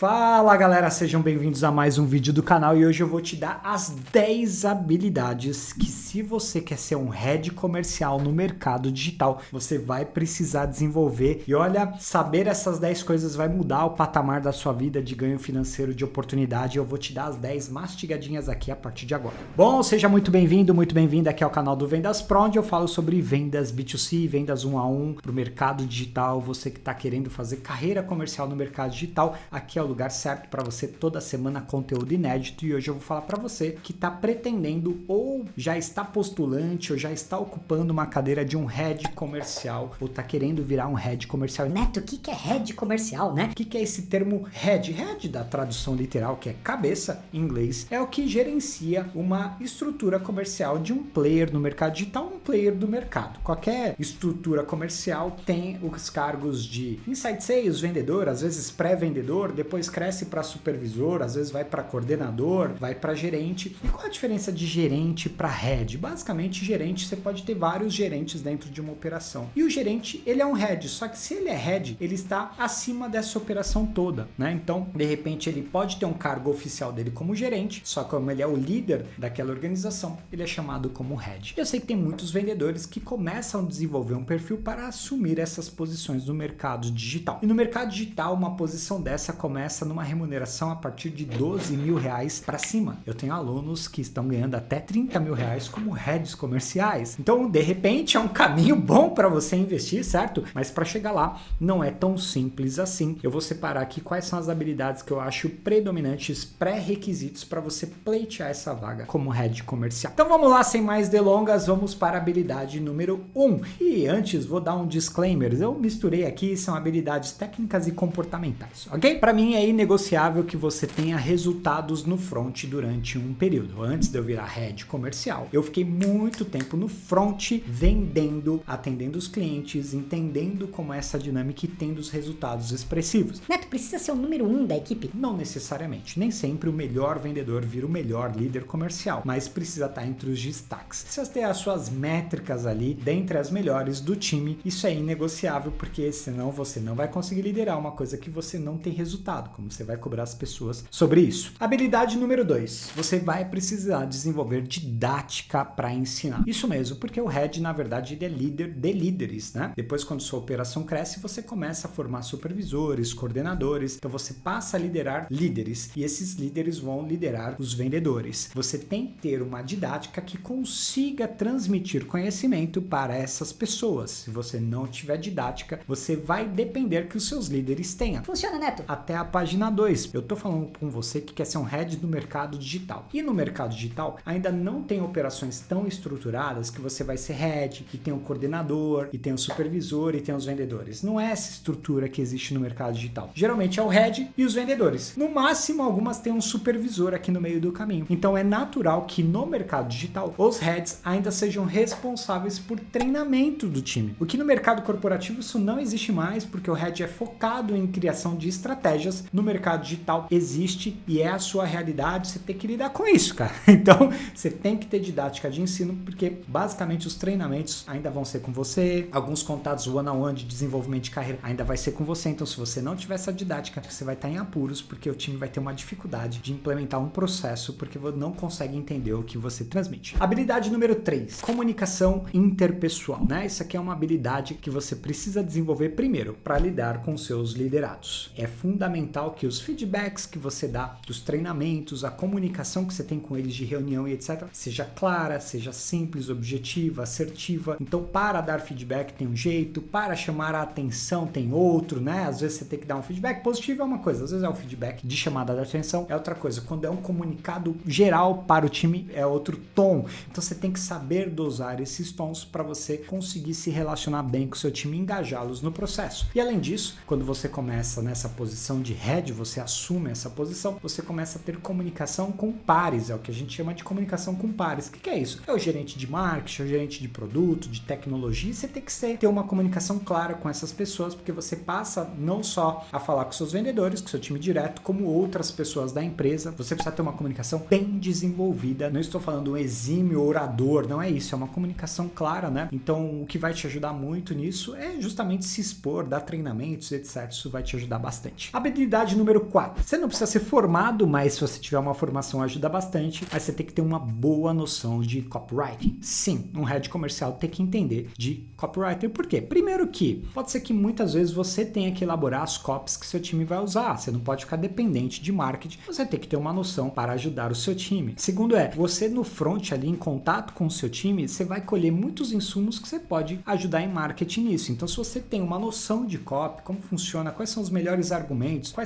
Fala galera, sejam bem-vindos a mais um vídeo do canal e hoje eu vou te dar as 10 habilidades que se você quer ser um head comercial no mercado digital, você vai precisar desenvolver. E olha, saber essas 10 coisas vai mudar o patamar da sua vida de ganho financeiro, de oportunidade. Eu vou te dar as 10 mastigadinhas aqui a partir de agora. Bom, seja muito bem-vindo, muito bem-vinda aqui ao canal do Vendas Pro, onde eu falo sobre vendas B2C, vendas 1 a 1 para o mercado digital. Você que está querendo fazer carreira comercial no mercado digital, aqui é o lugar certo para você. Toda semana conteúdo inédito, e hoje eu vou falar para você que está pretendendo ou já está postulante ou já está ocupando uma cadeira de um head comercial ou está querendo virar um head comercial. Neto, o que é head comercial, né? O que é esse termo head? Head, da tradução literal, que é cabeça em inglês, é o que gerencia uma estrutura comercial de um player no mercado digital, um player do mercado. Qualquer estrutura comercial tem os cargos de inside sales, vendedor, às vezes pré-vendedor, depois cresce para supervisor, às vezes vai para coordenador, vai para gerente. E qual a diferença de gerente para head? Basicamente, gerente, você pode ter vários gerentes dentro de uma operação. E o gerente, ele é um head, só que se ele é head, ele está acima dessa operação toda, né? Então, de repente, ele pode ter um cargo oficial dele como gerente, só que como ele é o líder daquela organização, ele é chamado como head. Eu sei que tem muitos vendedores que começam a desenvolver um perfil para assumir essas posições no mercado digital. E no mercado digital, uma posição dessa começa numa remuneração a partir de R$12 mil para cima. Eu tenho alunos que estão ganhando até R$30 mil como heads comerciais. Então, de repente, é um caminho bom para você investir, certo? Mas para chegar lá, não é tão simples assim. Eu vou separar aqui quais são as habilidades que eu acho predominantes, pré-requisitos para você pleitear essa vaga como head comercial. Então, vamos lá, sem mais delongas, vamos para a habilidade número 1. E antes, vou dar um disclaimer. Eu misturei aqui, são habilidades técnicas e comportamentais, ok? Para mim, é inegociável que você tenha resultados no front durante um período. Antes de eu virar head comercial, eu fiquei muito tempo no front vendendo, atendendo os clientes, entendendo como é essa dinâmica e tendo os resultados expressivos. Neto, precisa ser o número 1 da equipe? Não necessariamente. Nem sempre o melhor vendedor vira o melhor líder comercial, mas precisa estar entre os destaques. Precisa ter as suas métricas ali, dentre as melhores do time. Isso é inegociável, porque senão você não vai conseguir liderar uma coisa que você não tem resultado. Como você vai cobrar as pessoas sobre isso. Habilidade número 2. Você vai precisar desenvolver didática para ensinar. Isso mesmo, porque o head, na verdade, ele é líder de líderes, né? Depois, quando sua operação cresce, você começa a formar supervisores, coordenadores. Então, você passa a liderar líderes e esses líderes vão liderar os vendedores. Você tem que ter uma didática que consiga transmitir conhecimento para essas pessoas. Se você não tiver didática, você vai depender que os seus líderes tenham. Funciona, Neto? Até a página 2. Eu tô falando com você que quer ser um head do mercado digital. E no mercado digital ainda não tem operações tão estruturadas que você vai ser head, e tem o coordenador, e tem o supervisor, e tem os vendedores. Não é essa estrutura que existe no mercado digital. Geralmente é o head e os vendedores. No máximo, algumas têm um supervisor aqui no meio do caminho. Então é natural que no mercado digital os heads ainda sejam responsáveis por treinamento do time. O que no mercado corporativo isso não existe mais, porque o head é focado em criação de estratégias. No mercado digital existe e é a sua realidade, você tem que lidar com isso, cara. Então, você tem que ter didática de ensino, porque basicamente os treinamentos ainda vão ser com você, alguns contatos one-on-one de desenvolvimento de carreira ainda vai ser com você. Então, se você não tiver essa didática, você vai estar em apuros, porque o time vai ter uma dificuldade de implementar um processo, porque não consegue entender o que você transmite. Habilidade número 3, comunicação interpessoal, né? Isso aqui é uma habilidade que você precisa desenvolver primeiro para lidar com seus liderados. É fundamental que os feedbacks que você dá dos treinamentos, a comunicação que você tem com eles de reunião e etc, seja clara, seja simples, objetiva, assertiva. Então, para dar feedback tem um jeito, para chamar a atenção tem outro, né? Às vezes você tem que dar um feedback positivo é uma coisa, às vezes é um feedback de chamada de atenção é outra coisa. Quando é um comunicado geral para o time é outro tom. Então, você tem que saber dosar esses tons para você conseguir se relacionar bem com o seu time e engajá-los no processo. E além disso, quando você começa nessa posição de head, você assume essa posição, você começa a ter comunicação com pares, é o que a gente chama de comunicação com pares. O que é isso? É o gerente de marketing, é o gerente de produto, de tecnologia, você tem que ter uma comunicação clara com essas pessoas, porque você passa não só a falar com seus vendedores, com seu time direto, como outras pessoas da empresa. Você precisa ter uma comunicação bem desenvolvida. Não estou falando um exímio orador, não é isso, é uma comunicação clara, né? Então, o que vai te ajudar muito nisso é justamente se expor, dar treinamentos, etc. Isso vai te ajudar bastante. Habilidade número 4. Você não precisa ser formado, mas se você tiver uma formação ajuda bastante, mas você tem que ter uma boa noção de copywriting. Sim, um head comercial tem que entender de copywriting. Por quê? Primeiro que pode ser que muitas vezes você tenha que elaborar as copies que seu time vai usar. Você não pode ficar dependente de marketing. Você tem que ter uma noção para ajudar o seu time. Segundo você no front ali, em contato com o seu time, você vai colher muitos insumos que você pode ajudar em marketing nisso. Então, se você tem uma noção de copy, como funciona, quais são os melhores argumentos,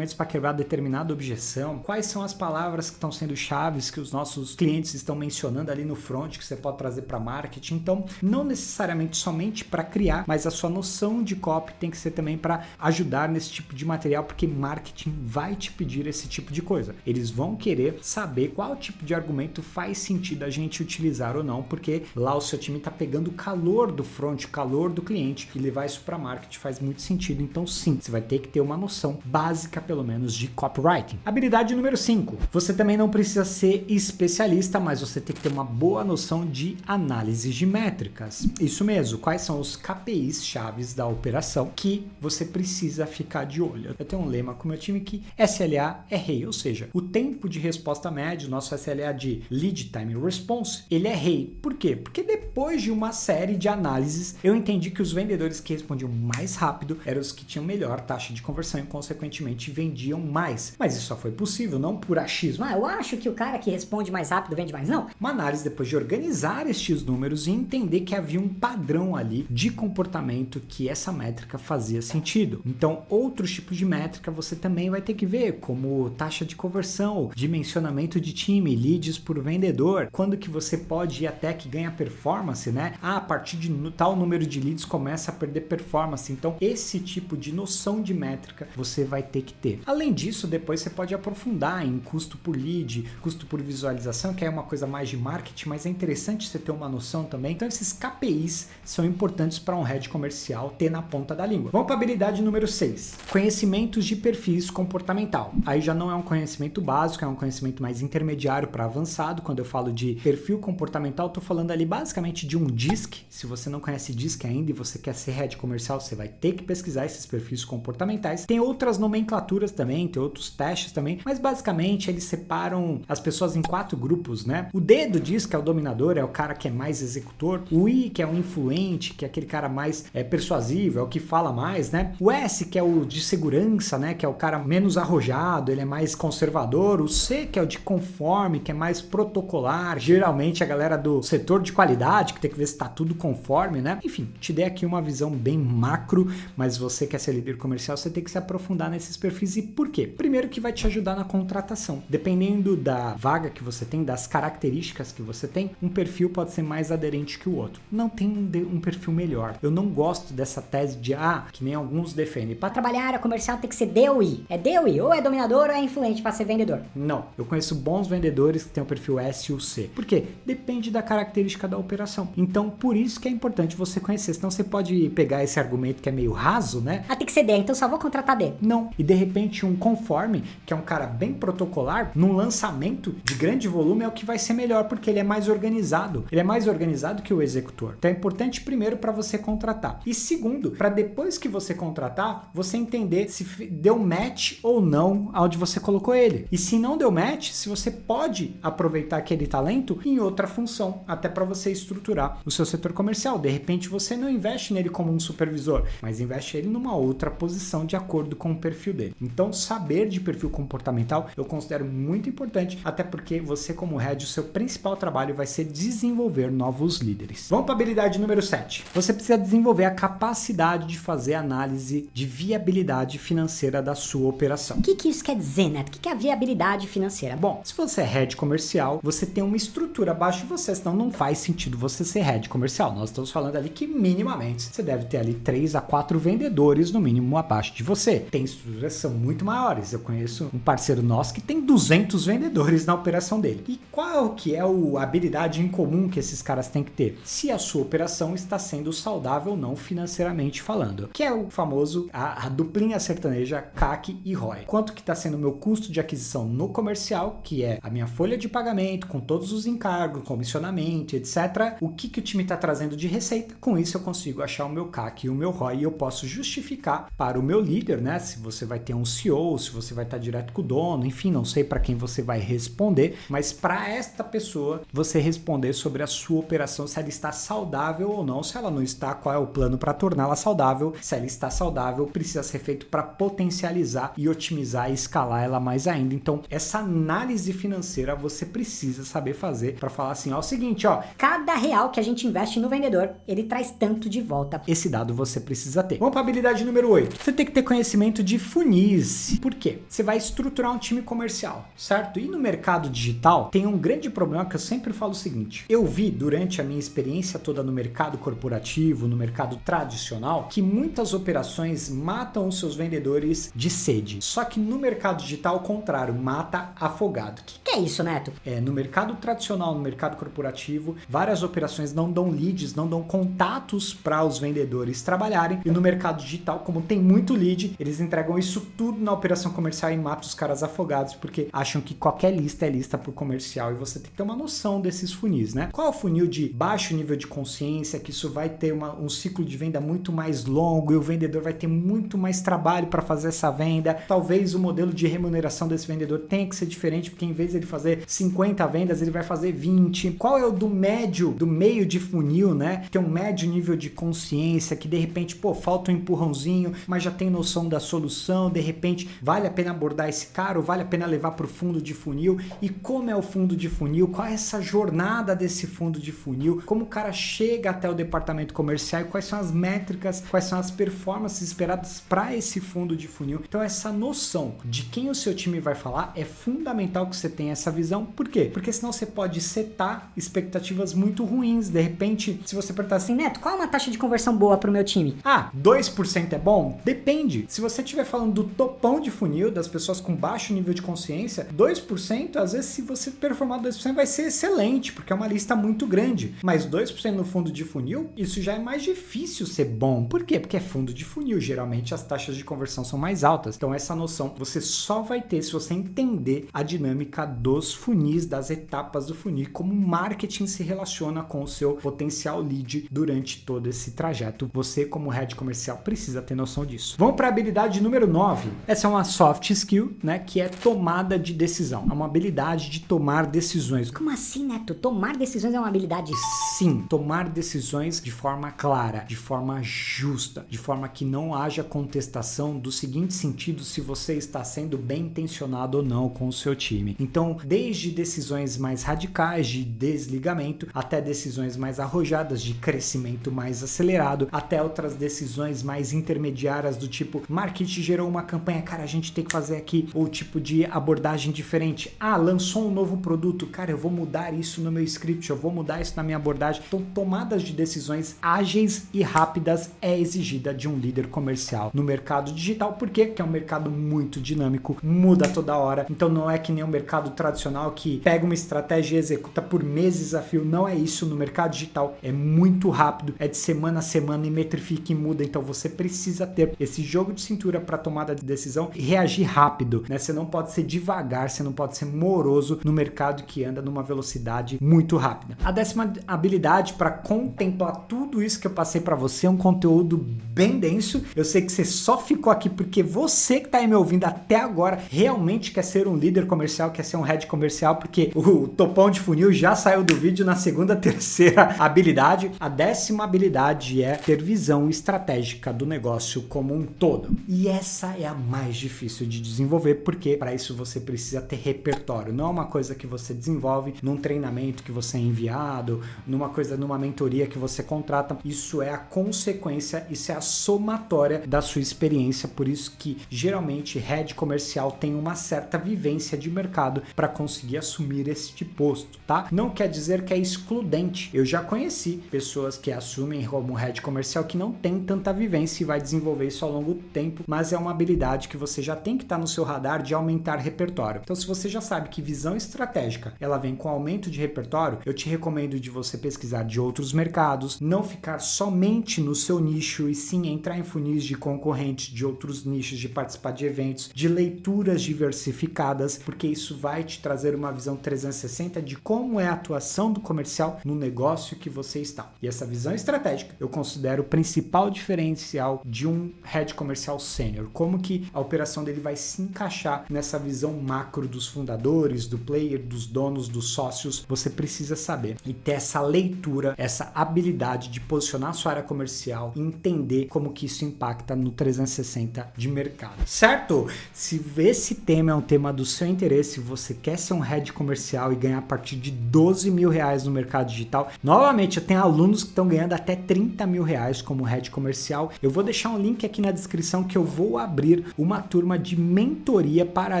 para quebrar determinada objeção, quais são as palavras que estão sendo chaves que os nossos clientes estão mencionando ali no front que você pode trazer para marketing. Então, não necessariamente somente para criar, mas a sua noção de copy tem que ser também para ajudar nesse tipo de material, porque marketing vai te pedir esse tipo de coisa. Eles vão querer saber qual tipo de argumento faz sentido a gente utilizar ou não, porque lá o seu time está pegando o calor do front, o calor do cliente, e levar isso para marketing faz muito sentido. Então sim, você vai ter que ter uma noção básica, pelo menos, de copywriting. Habilidade número 5. Você também não precisa ser especialista, mas você tem que ter uma boa noção de análise de métricas. Isso mesmo, quais são os KPIs chaves da operação que você precisa ficar de olho. Eu tenho um lema com o meu time que SLA é rei, ou seja, o tempo de resposta médio, nosso SLA de Lead Time Response, ele é rei. Por quê? Porque depois de uma série de análises, eu entendi que os vendedores que respondiam mais rápido eram os que tinham melhor taxa de conversão e, consequentemente, vendiam mais. Mas isso só foi possível, não por achismo. Eu acho que o cara que responde mais rápido vende mais, não. Uma análise depois de organizar estes números e entender que havia um padrão ali de comportamento que essa métrica fazia sentido. Então, outros tipos de métrica você também vai ter que ver, como taxa de conversão, dimensionamento de time, leads por vendedor, quando que você pode ir até que ganha performance, né? A partir de tal número de leads começa a perder performance. Então, esse tipo de noção de métrica você vai ter que ter. Além disso, depois você pode aprofundar em custo por lead, custo por visualização, que é uma coisa mais de marketing, mas é interessante você ter uma noção também. Então, esses KPIs são importantes para um head comercial ter na ponta da língua. Vamos para a habilidade número 6. Conhecimentos de perfis comportamental. Aí já não é um conhecimento básico, é um conhecimento mais intermediário para avançado. Quando eu falo de perfil comportamental, estou falando ali basicamente de um DISC. Se você não conhece DISC ainda e você quer ser head comercial, você vai ter que pesquisar esses perfis comportamentais. Tem outras nomenclaturas também, tem outros testes também, mas basicamente eles separam as pessoas em 4 grupos, né? O D do DISC é o dominador, é o cara que é mais executor. O I, que é o influente, que é aquele cara mais persuasivo, é o que fala mais, né? O S, que é o de segurança, né? Que é o cara menos arrojado, ele é mais conservador. O C, que é o de conforme, que é mais protocolar. Geralmente a galera do setor de qualidade, que tem que ver se está tudo conforme, né? Enfim, te dei aqui uma visão bem macro, mas você quer ser líder comercial, você tem que se aprofundar nesses perfis. E por quê? Primeiro que vai te ajudar na contratação. Dependendo da vaga que você tem, das características que você tem, um perfil pode ser mais aderente que o outro. Não tem um perfil melhor. Eu não gosto dessa tese de, que nem alguns defendem. Para trabalhar área comercial tem que ser DOI. É DOI, ou é dominador ou é influente para ser vendedor. Não, eu conheço bons vendedores que têm o perfil S ou C. Por quê? Depende da característica da operação. Então, por isso que é importante você conhecer. Senão você pode pegar esse argumento que é meio raso, né? Tem que ser D, então só vou contratar D. Não. E de repente um conforme, que é um cara bem protocolar, num lançamento de grande volume é o que vai ser melhor, porque ele é mais organizado. Ele é mais organizado que o executor. Então é importante primeiro para você contratar. E segundo, para depois que você contratar, você entender se deu match ou não aonde você colocou ele. E se não deu match, se você pode aproveitar aquele talento em outra função, até para você estruturar o seu setor comercial. De repente você não investe nele como um supervisor, mas investe ele numa outra posição de acordo com o perfil dele. Então, saber de perfil comportamental eu considero muito importante, até porque você, como head, o seu principal trabalho vai ser desenvolver novos líderes. Vamos para a habilidade número 7. Você precisa desenvolver a capacidade de fazer análise de viabilidade financeira da sua operação. O que isso quer dizer, Neto? O que é a viabilidade financeira? Bom, se você é head comercial, você tem uma estrutura abaixo de você, senão não faz sentido você ser head comercial. Nós estamos falando ali que minimamente você deve ter ali 3 a 4 vendedores no mínimo abaixo de você. Tem estruturas que são muito maiores. Eu conheço um parceiro nosso que tem 200 vendedores na operação dele. E qual que é a habilidade em comum que esses caras têm que ter? Se a sua operação está sendo saudável ou não financeiramente falando. Que é o famoso, a duplinha sertaneja CAC e ROI. Quanto que está sendo o meu custo de aquisição no comercial, que é a minha folha de pagamento, com todos os encargos, comissionamento, etc. O que o time está trazendo de receita. Com isso eu consigo achar o meu CAC e o meu ROI e eu posso justificar para o meu líder, líder, né? Se você vai ter um CEO, se você vai estar direto com o dono, enfim, não sei para quem você vai responder, mas para esta pessoa você responder sobre a sua operação, se ela está saudável ou não. Se ela não está, qual é o plano para torná-la saudável? Se ela está saudável, precisa ser feito para potencializar e otimizar e escalar ela mais ainda. Então, essa análise financeira você precisa saber fazer para falar assim, ó, o seguinte, ó, Cada real que a gente investe no vendedor, ele traz tanto de volta. esse dado você precisa ter. Vamos para a habilidade número 8. Você tem que ter conhecimento de funis. Por quê? Você vai estruturar um time comercial, certo? E no mercado digital tem um grande problema que eu sempre falo o seguinte. Eu vi durante a minha experiência toda no mercado corporativo, no mercado tradicional, que muitas operações matam os seus vendedores de sede. Só que no mercado digital, ao contrário, mata afogado. O que é isso, Neto? No mercado tradicional, no mercado corporativo, várias operações não dão leads, não dão contatos para os vendedores trabalharem. E no mercado digital, como tem muito lead, eles entregam isso tudo na operação comercial e matam os caras afogados, porque acham que qualquer lista é lista por comercial e você tem que ter uma noção desses funis, né? Qual é o funil de baixo nível de consciência, que isso vai ter um ciclo de venda muito mais longo e o vendedor vai ter muito mais trabalho para fazer essa venda. Talvez o modelo de remuneração desse vendedor tenha que ser diferente, porque em vez de ele fazer 50 vendas, ele vai fazer 20. Qual é o do médio, do meio de funil, né? Tem um médio nível de consciência que de repente, falta um empurrãozinho, mas já tem noção da solução, de repente vale a pena abordar esse cara ou vale a pena levar para o fundo de funil? E como é o fundo de funil? Qual é essa jornada desse fundo de funil? Como o cara chega até o departamento comercial e quais são as métricas, quais são as performances esperadas para esse fundo de funil? Então essa noção de quem o seu time vai falar é fundamental que você tenha essa visão. Por quê? Porque senão você pode setar expectativas muito ruins. De repente, se você perguntar assim, Neto, qual é uma taxa de conversão boa pro meu time? 2% é bom? Depende. Se você estiver falando do topão de funil, das pessoas com baixo nível de consciência, 2%, às vezes se você performar 2% vai ser excelente, porque é uma lista muito grande. Mas 2% no fundo de funil, isso já é mais difícil ser bom. Por quê? Porque é fundo de funil. Geralmente as taxas de conversão são mais altas. Então essa noção você só vai ter se você entender a dinâmica dos funis, das etapas do funil, como o marketing se relaciona com o seu potencial lead durante todo esse trajeto. Você, como head comercial, precisa ter noção disso. Vamos para a habilidade número 9. Essa é uma soft skill, né? Que é tomada de decisão. É uma habilidade de tomar decisões. Como assim, Neto? Tomar decisões é uma habilidade? Sim, tomar decisões de forma clara, de forma justa, de forma que não haja contestação do seguinte sentido, se você está sendo bem intencionado ou não com o seu time. Então, desde decisões mais radicais de desligamento, até decisões mais arrojadas de crescimento mais acelerado, até outras decisões mais intermediárias do tipo, marketing gerou uma campanha, cara, a gente tem que fazer aqui, ou tipo de abordagem diferente. Lançou um novo produto, cara, eu vou mudar isso no meu script, eu vou mudar isso na minha abordagem. Então, tomadas de decisões ágeis e rápidas é exigida de um líder comercial no mercado digital. Por quê? Porque é um mercado muito dinâmico, muda toda hora. Então, não é que nem o mercado tradicional que pega uma estratégia e executa por meses a fio. Não é isso. No mercado digital é muito rápido, é de semana a semana e metrifica e muda. Então, você precisa ter esse jogo de cintura para tomada de decisão e reagir rápido, né? Você não pode ser devagar, você não pode ser moroso no mercado que anda numa velocidade muito rápida. A 10ª habilidade para contemplar tudo isso que eu passei para você é um conteúdo bem denso. Eu sei que você só ficou aqui porque você que está aí me ouvindo até agora realmente quer ser um líder comercial, quer ser um head comercial, porque o topão de funil já saiu do vídeo na segunda, terceira habilidade. A 10ª habilidade é ter visão estratégica do negócio como um todo. E essa é a mais difícil de desenvolver, porque para isso você precisa ter repertório. Não é uma coisa que você desenvolve num treinamento que você é enviado, numa mentoria que você contrata. Isso é a consequência, isso é a somatória da sua experiência. Por isso que geralmente head comercial tem uma certa vivência de mercado para conseguir assumir este posto, tá? Não quer dizer que é excludente. Eu já conheci pessoas que assumem como head comercial que não tem tanta vivência e vai desenvolver isso ao longo do tempo, mas é uma habilidade que você já tem que estar no seu radar de aumentar repertório. Então, se você já sabe que visão estratégica ela vem com aumento de repertório, eu te recomendo de você pesquisar de outros mercados, não ficar somente no seu nicho e sim entrar em funis de concorrentes de outros nichos, de participar de eventos, de leituras diversificadas, porque isso vai te trazer uma visão 360 de como é a atuação do comercial no negócio que você está. E essa visão estratégica eu considero o principal diferencial de um head comercial comercial sênior, como que a operação dele vai se encaixar nessa visão macro dos fundadores, do player, dos donos, dos sócios. Você precisa saber e ter essa leitura, essa habilidade de posicionar a sua área comercial e entender como que isso impacta no 360 de mercado, certo? Se esse tema é um tema do seu interesse, você quer ser um head comercial e ganhar a partir de 12 mil reais no mercado digital, novamente eu tenho alunos que estão ganhando até 30 mil reais como head comercial. Eu vou deixar um link aqui na descrição que eu vou abrir uma turma de mentoria para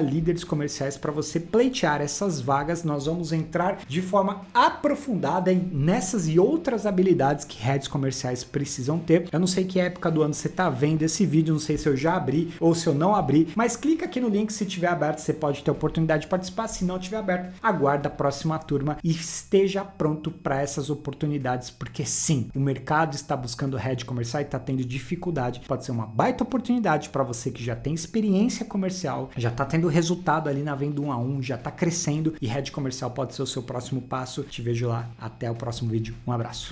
líderes comerciais para você pleitear essas vagas. Nós vamos entrar de forma aprofundada nessas e outras habilidades que heads comerciais precisam ter. Eu não sei que época do ano você está vendo esse vídeo, não sei se eu já abri ou se eu não abri, mas clica aqui no link, se tiver aberto você pode ter a oportunidade de participar, se não tiver aberto, aguarda a próxima turma e esteja pronto para essas oportunidades, porque sim, o mercado está buscando head comercial e está tendo dificuldade. Pode ser uma baita oportunidade para você que já tem experiência comercial, já está tendo resultado ali na venda 1 a 1, já está crescendo e head comercial pode ser o seu próximo passo. Te vejo lá, até o próximo vídeo, um abraço.